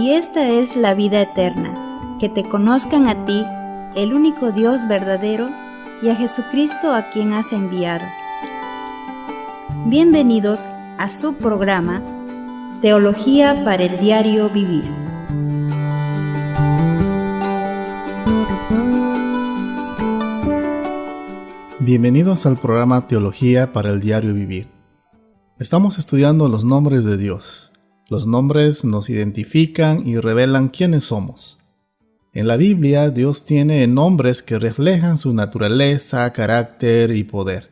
y esta es la vida eterna, que te conozcan a ti, el único Dios verdadero, y a Jesucristo a quien has enviado. Bienvenidos a su programa, Teología para el Diario Vivir. Bienvenidos al programa Teología para el Diario Vivir. Estamos estudiando los nombres de Dios. Los nombres nos identifican y revelan quiénes somos. En la Biblia, Dios tiene nombres que reflejan su naturaleza, carácter y poder.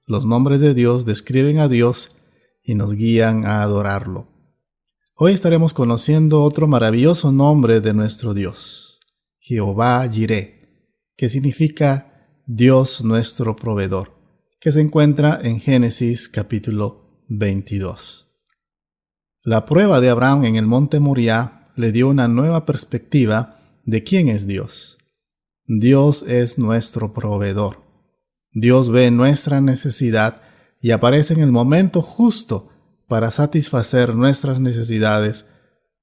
Los nombres de Dios describen a Dios y nos guían a adorarlo. Hoy estaremos conociendo otro maravilloso nombre de nuestro Dios, Jehová Jireh, que significa Dios nuestro proveedor, que se encuentra en Génesis capítulo 22. La prueba de Abraham en el monte Moriah le dio una nueva perspectiva de quién es Dios. Dios es nuestro proveedor. Dios ve nuestra necesidad y aparece en el momento justo para satisfacer nuestras necesidades,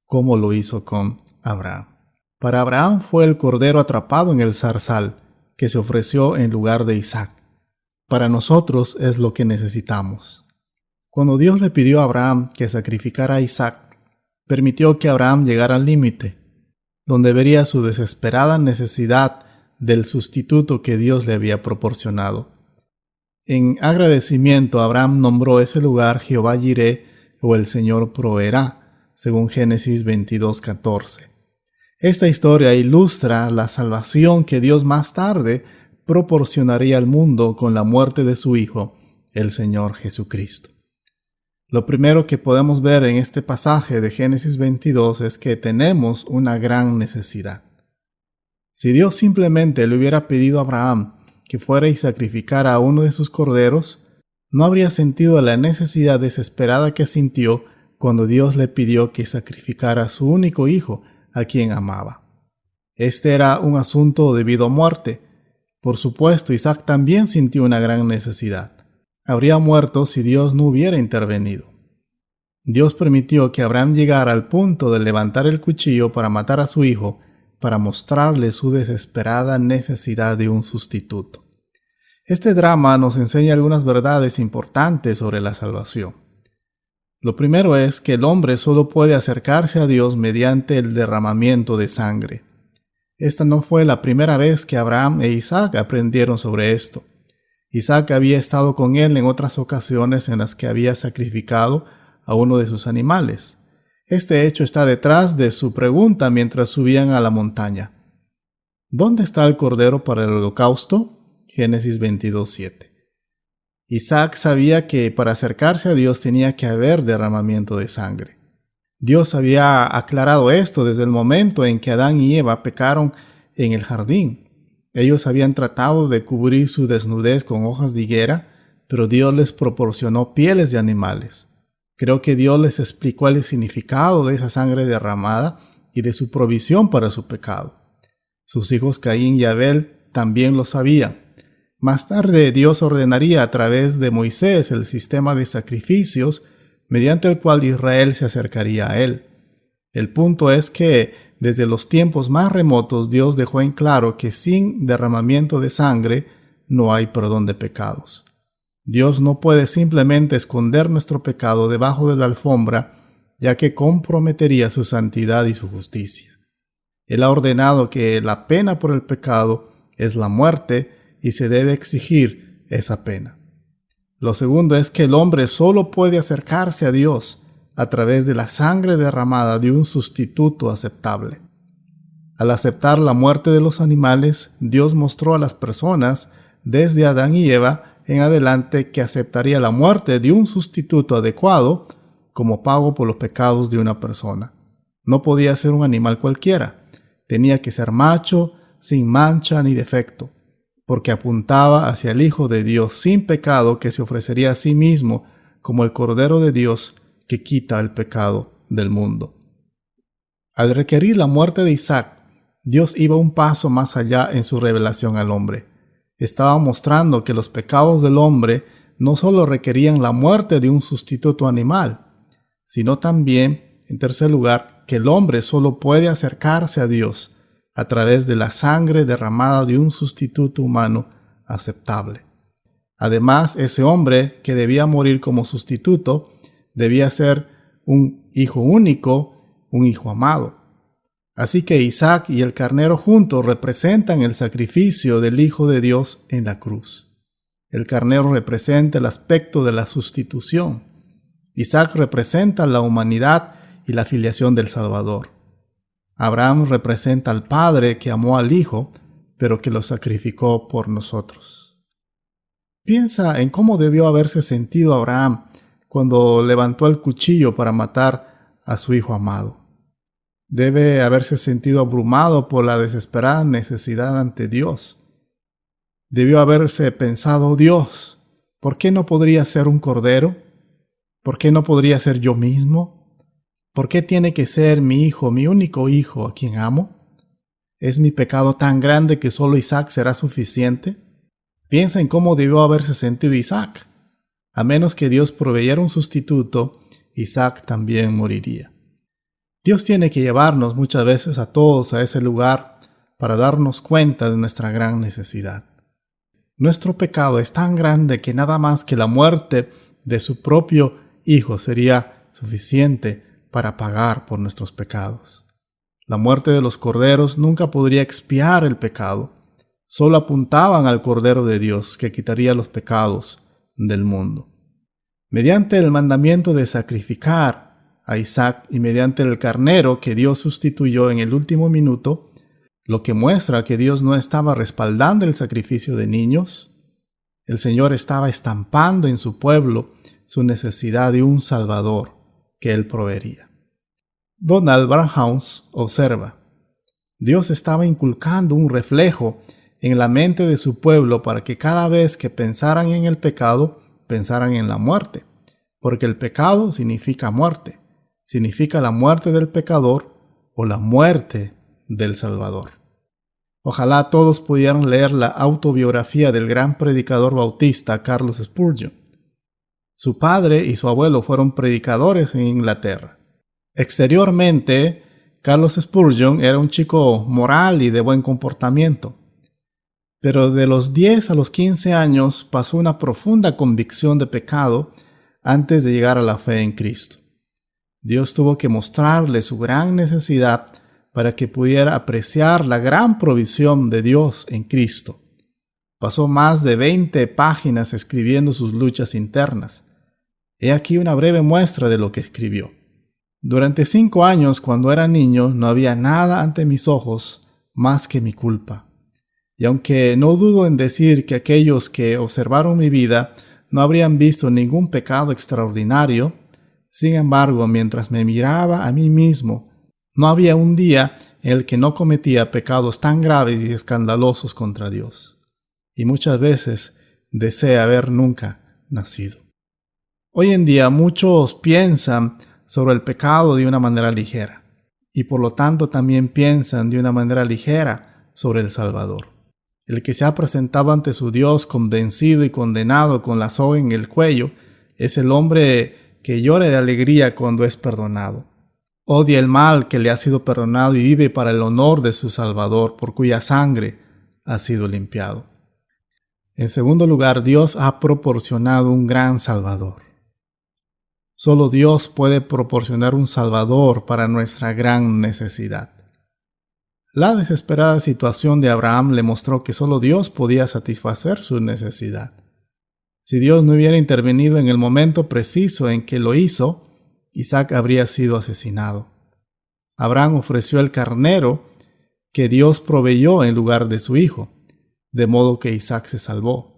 como lo hizo con Abraham. Para Abraham fue el cordero atrapado en el zarzal que se ofreció en lugar de Isaac. Para nosotros es lo que necesitamos. Cuando Dios le pidió a Abraham que sacrificara a Isaac, permitió que Abraham llegara al límite, donde vería su desesperada necesidad del sustituto que Dios le había proporcionado. En agradecimiento, Abraham nombró ese lugar Jehová Jireh, o el Señor proveerá, según Génesis 22:14. Esta historia ilustra la salvación que Dios más tarde proporcionaría al mundo con la muerte de su Hijo, el Señor Jesucristo. Lo primero que podemos ver en este pasaje de Génesis 22 es que tenemos una gran necesidad. Si Dios simplemente le hubiera pedido a Abraham que fuera y sacrificara a uno de sus corderos, no habría sentido la necesidad desesperada que sintió cuando Dios le pidió que sacrificara a su único hijo, a quien amaba. Este era un asunto de vida o muerte. Por supuesto, Isaac también sintió una gran necesidad. Habría muerto si Dios no hubiera intervenido. Dios permitió que Abraham llegara al punto de levantar el cuchillo para matar a su hijo, para mostrarle su desesperada necesidad de un sustituto. Este drama nos enseña algunas verdades importantes sobre la salvación. Lo primero es que el hombre solo puede acercarse a Dios mediante el derramamiento de sangre. Esta no fue la primera vez que Abraham e Isaac aprendieron sobre esto. Isaac había estado con él en otras ocasiones en las que había sacrificado a uno de sus animales. Este hecho está detrás de su pregunta mientras subían a la montaña. ¿Dónde está el cordero para el holocausto? Génesis 22:7. Isaac sabía que para acercarse a Dios tenía que haber derramamiento de sangre. Dios había aclarado esto desde el momento en que Adán y Eva pecaron en el jardín. Ellos habían tratado de cubrir su desnudez con hojas de higuera, pero Dios les proporcionó pieles de animales. Creo que Dios les explicó el significado de esa sangre derramada y de su provisión para su pecado. Sus hijos Caín y Abel también lo sabían. Más tarde Dios ordenaría a través de Moisés el sistema de sacrificios mediante el cual Israel se acercaría a él. El punto es que desde los tiempos más remotos Dios dejó en claro que sin derramamiento de sangre no hay perdón de pecados. Dios no puede simplemente esconder nuestro pecado debajo de la alfombra, ya que comprometería su santidad y su justicia. Él ha ordenado que la pena por el pecado es la muerte y se debe exigir esa pena. Lo segundo es que el hombre solo puede acercarse a Dios a través de la sangre derramada de un sustituto aceptable. Al aceptar la muerte de los animales, Dios mostró a las personas, desde Adán y Eva en adelante, que aceptaría la muerte de un sustituto adecuado como pago por los pecados de una persona. No podía ser un animal cualquiera. Tenía que ser macho, sin mancha ni defecto, porque apuntaba hacia el Hijo de Dios sin pecado que se ofrecería a sí mismo como el Cordero de Dios que quita el pecado del mundo. Al requerir la muerte de Isaac, Dios iba un paso más allá en su revelación al hombre. Estaba mostrando que los pecados del hombre no solo requerían la muerte de un sustituto animal, sino también en tercer lugar, que el hombre solo puede acercarse a Dios a través de la sangre derramada de un sustituto humano aceptable. Además, ese hombre que debía morir como sustituto debía ser un hijo único, un hijo amado. Así que Isaac y el carnero juntos representan el sacrificio del Hijo de Dios en la cruz. El carnero representa el aspecto de la sustitución. Isaac representa la humanidad y la filiación del Salvador. Abraham representa al Padre que amó al Hijo, pero que lo sacrificó por nosotros. Piensa en cómo debió haberse sentido Abraham cuando levantó el cuchillo para matar a su hijo amado. Debe haberse sentido abrumado por la desesperada necesidad ante Dios. Debió haberse pensado: Dios, ¿por qué no podría ser un cordero? ¿Por qué no podría ser yo mismo? ¿Por qué tiene que ser mi hijo, mi único hijo, a quien amo? ¿Es mi pecado tan grande que solo Isaac será suficiente? Piensa en cómo debió haberse sentido Isaac. A menos que Dios proveyera un sustituto, Isaac también moriría. Dios tiene que llevarnos muchas veces a todos a ese lugar para darnos cuenta de nuestra gran necesidad. Nuestro pecado es tan grande que nada más que la muerte de su propio Hijo sería suficiente para pagar por nuestros pecados. La muerte de los corderos nunca podría expiar el pecado. Solo apuntaban al Cordero de Dios que quitaría los pecados del mundo. Mediante el mandamiento de sacrificar a Isaac y mediante el carnero que Dios sustituyó en el último minuto, lo que muestra que Dios no estaba respaldando el sacrificio de niños, el Señor estaba estampando en su pueblo su necesidad de un Salvador que Él proveería. Donald Barnhouse observa: Dios estaba inculcando un reflejo en la mente de su pueblo para que cada vez que pensaran en el pecado, pensaran en la muerte, porque el pecado significa muerte. Significa la muerte del pecador o la muerte del Salvador. Ojalá todos pudieran leer la autobiografía del gran predicador bautista Carlos Spurgeon. Su padre y su abuelo fueron predicadores en Inglaterra. Exteriormente, Carlos Spurgeon era un chico moral y de buen comportamiento. Pero de los 10 a los 15 años pasó una profunda convicción de pecado antes de llegar a la fe en Cristo. Dios tuvo que mostrarle su gran necesidad para que pudiera apreciar la gran provisión de Dios en Cristo. Pasó más de 20 páginas escribiendo sus luchas internas. He aquí una breve muestra de lo que escribió. Durante 5 años, cuando era niño, no había nada ante mis ojos más que mi culpa. Y aunque no dudo en decir que aquellos que observaron mi vida no habrían visto ningún pecado extraordinario, sin embargo, mientras me miraba a mí mismo, no había un día en el que no cometía pecados tan graves y escandalosos contra Dios. Y muchas veces deseé haber nunca nacido. Hoy en día muchos piensan sobre el pecado de una manera ligera, y por lo tanto también piensan de una manera ligera sobre el Salvador. El que se ha presentado ante su Dios convencido y condenado con la soga en el cuello es el hombre que llora de alegría cuando es perdonado. Odia el mal que le ha sido perdonado y vive para el honor de su Salvador, por cuya sangre ha sido limpiado. En segundo lugar, Dios ha proporcionado un gran Salvador. Solo Dios puede proporcionar un Salvador para nuestra gran necesidad. La desesperada situación de Abraham le mostró que solo Dios podía satisfacer su necesidad. Si Dios no hubiera intervenido en el momento preciso en que lo hizo, Isaac habría sido asesinado. Abraham ofreció el carnero que Dios proveyó en lugar de su hijo, de modo que Isaac se salvó.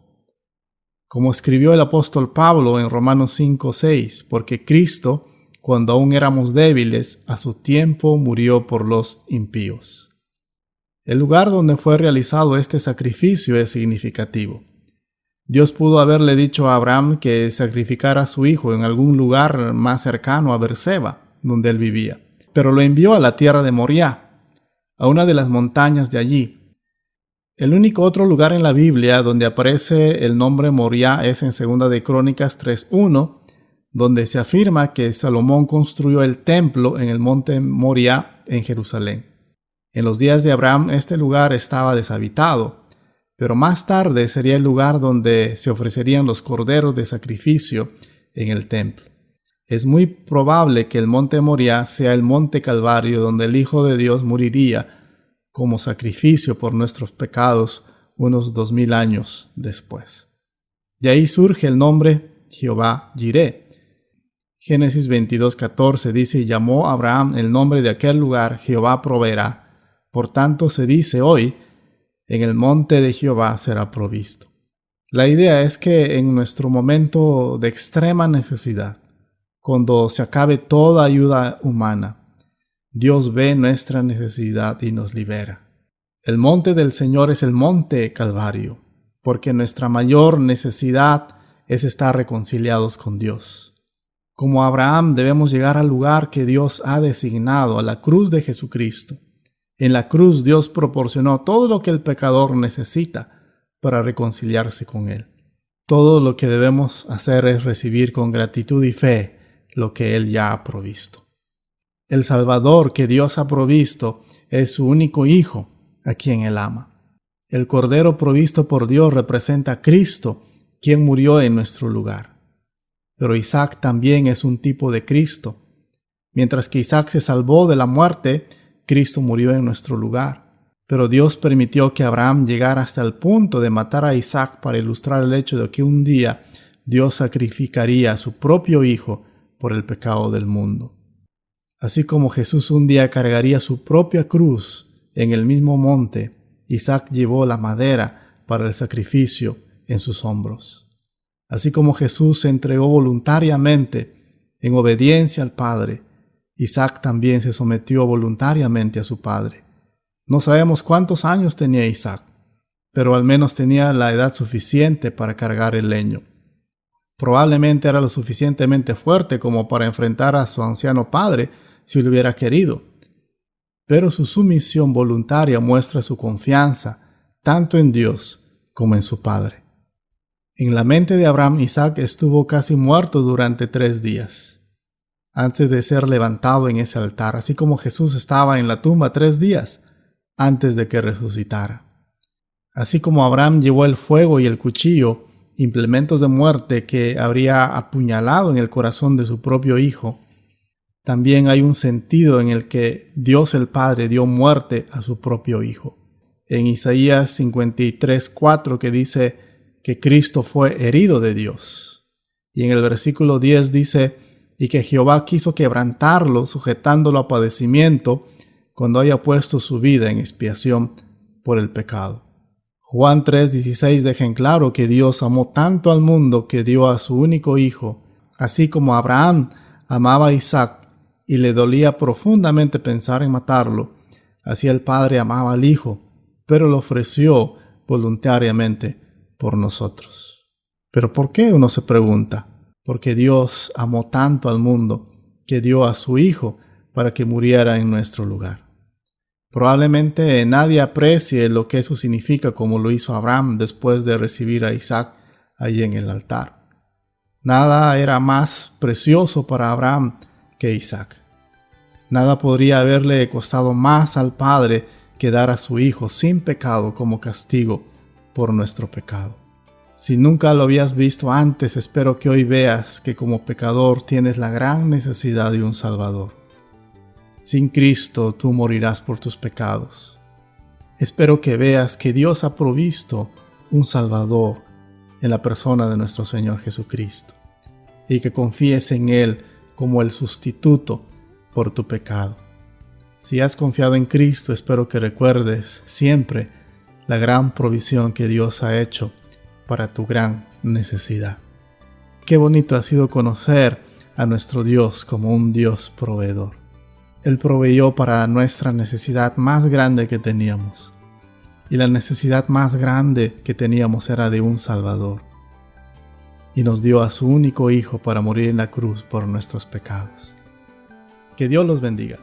Como escribió el apóstol Pablo en Romanos 5:6, porque Cristo, cuando aún éramos débiles, a su tiempo murió por los impíos. El lugar donde fue realizado este sacrificio es significativo. Dios pudo haberle dicho a Abraham que sacrificara a su hijo en algún lugar más cercano a Berseba, donde él vivía, pero lo envió a la tierra de Moriah, a una de las montañas de allí. El único otro lugar en la Biblia donde aparece el nombre Moriah es en 2 de Crónicas 3:1, donde se afirma que Salomón construyó el templo en el monte Moriah en Jerusalén. En los días de Abraham este lugar estaba deshabitado, pero más tarde sería el lugar donde se ofrecerían los corderos de sacrificio en el templo. Es muy probable que el monte Moriah sea el monte Calvario donde el Hijo de Dios moriría como sacrificio por nuestros pecados unos 2000 años después. De ahí surge el nombre Jehová Jireh. Génesis 22:14 dice: y llamó a Abraham el nombre de aquel lugar Jehová proveerá. Por tanto se dice hoy: en el monte de Jehová será provisto. La idea es que en nuestro momento de extrema necesidad, cuando se acabe toda ayuda humana, Dios ve nuestra necesidad y nos libera. El monte del Señor es el monte Calvario, porque nuestra mayor necesidad es estar reconciliados con Dios. Como Abraham debemos llegar al lugar que Dios ha designado, a la cruz de Jesucristo. En la cruz Dios proporcionó todo lo que el pecador necesita para reconciliarse con Él. Todo lo que debemos hacer es recibir con gratitud y fe lo que Él ya ha provisto. El Salvador que Dios ha provisto es su único Hijo, a quien Él ama. El Cordero provisto por Dios representa a Cristo, quien murió en nuestro lugar. Pero Isaac también es un tipo de Cristo. Mientras que Isaac se salvó de la muerte, Cristo murió en nuestro lugar. Pero Dios permitió que Abraham llegara hasta el punto de matar a Isaac para ilustrar el hecho de que un día Dios sacrificaría a su propio Hijo por el pecado del mundo. Así como Jesús un día cargaría su propia cruz en el mismo monte, Isaac llevó la madera para el sacrificio en sus hombros. Así como Jesús se entregó voluntariamente en obediencia al Padre, Isaac también se sometió voluntariamente a su padre. No sabemos cuántos años tenía Isaac, pero al menos tenía la edad suficiente para cargar el leño. Probablemente era lo suficientemente fuerte como para enfrentar a su anciano padre si lo hubiera querido. Pero su sumisión voluntaria muestra su confianza tanto en Dios como en su padre. En la mente de Abraham, Isaac estuvo casi muerto durante 3 días, antes de ser levantado en ese altar, así como Jesús estaba en la tumba 3 días antes de que resucitara. Así como Abraham llevó el fuego y el cuchillo, implementos de muerte que habría apuñalado en el corazón de su propio hijo, también hay un sentido en el que Dios el Padre dio muerte a su propio Hijo. En Isaías 53:4 que dice que Cristo fue herido de Dios. Y en el versículo 10 dice: y que Jehová quiso quebrantarlo, sujetándolo a padecimiento, cuando haya puesto su vida en expiación por el pecado. Juan 3:16 deja en claro que Dios amó tanto al mundo que dio a su único Hijo, así como Abraham amaba a Isaac y le dolía profundamente pensar en matarlo. Así el Padre amaba al Hijo, pero lo ofreció voluntariamente por nosotros. ¿Pero por qué? Uno se pregunta. Porque Dios amó tanto al mundo que dio a su Hijo para que muriera en nuestro lugar. Probablemente nadie aprecie lo que eso significa como lo hizo Abraham después de recibir a Isaac allí en el altar. Nada era más precioso para Abraham que Isaac. Nada podría haberle costado más al Padre que dar a su Hijo sin pecado como castigo por nuestro pecado. Si nunca lo habías visto antes, espero que hoy veas que como pecador tienes la gran necesidad de un Salvador. Sin Cristo tú morirás por tus pecados. Espero que veas que Dios ha provisto un Salvador en la persona de nuestro Señor Jesucristo y que confíes en Él como el sustituto por tu pecado. Si has confiado en Cristo, espero que recuerdes siempre la gran provisión que Dios ha hecho para tu gran necesidad. Qué bonito ha sido conocer a nuestro Dios como un Dios proveedor. Él proveyó para nuestra necesidad más grande que teníamos. Y la necesidad más grande que teníamos era de un Salvador. Y nos dio a su único Hijo para morir en la cruz por nuestros pecados. Que Dios los bendiga.